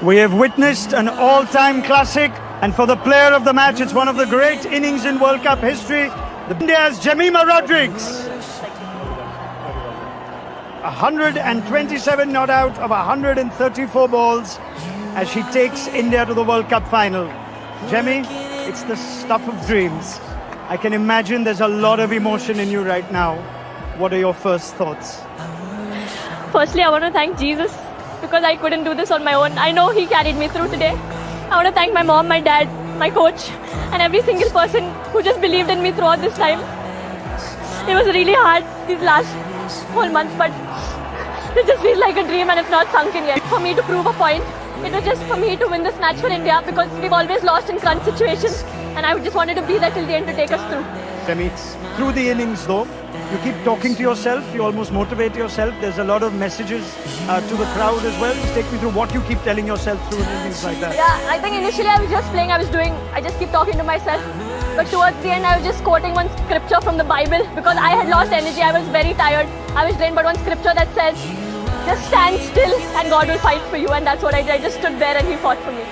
We have witnessed an all-time classic, and for the player of the match, it's one of the great innings in World Cup history. India's Jemimah Rodrigues. 127 not out of 134 balls as she takes India to the World Cup final. Jemmy, it's the stuff of dreams. I can imagine there's a lot of emotion in you right now. What are your first thoughts? Firstly, I want to thank Jesus because I couldn't do this on my own. I know He carried me through today. I want to thank my mom, my dad, my coach, and every single person who just believed in me throughout this time. It was really hard these last whole months, but it just feels like a dream and it's not sunk in yet. For me to prove a point, it was just for me to win this match for India because we've always lost in crunch situations, and I just wanted to be there till the end to take us through. Jemmy, through the innings though, you keep talking to yourself, you almost motivate yourself. There's a lot of messages to the crowd as well. Just take me through what you keep telling yourself through innings like that. Yeah, I think initially I was just playing, I just keep talking to myself. But towards the end I was just quoting one scripture from the Bible because I had lost energy, I was very tired, I was drained, but one scripture that says, just stand still and God will fight for you, and that's what I did. I just stood there and He fought for me.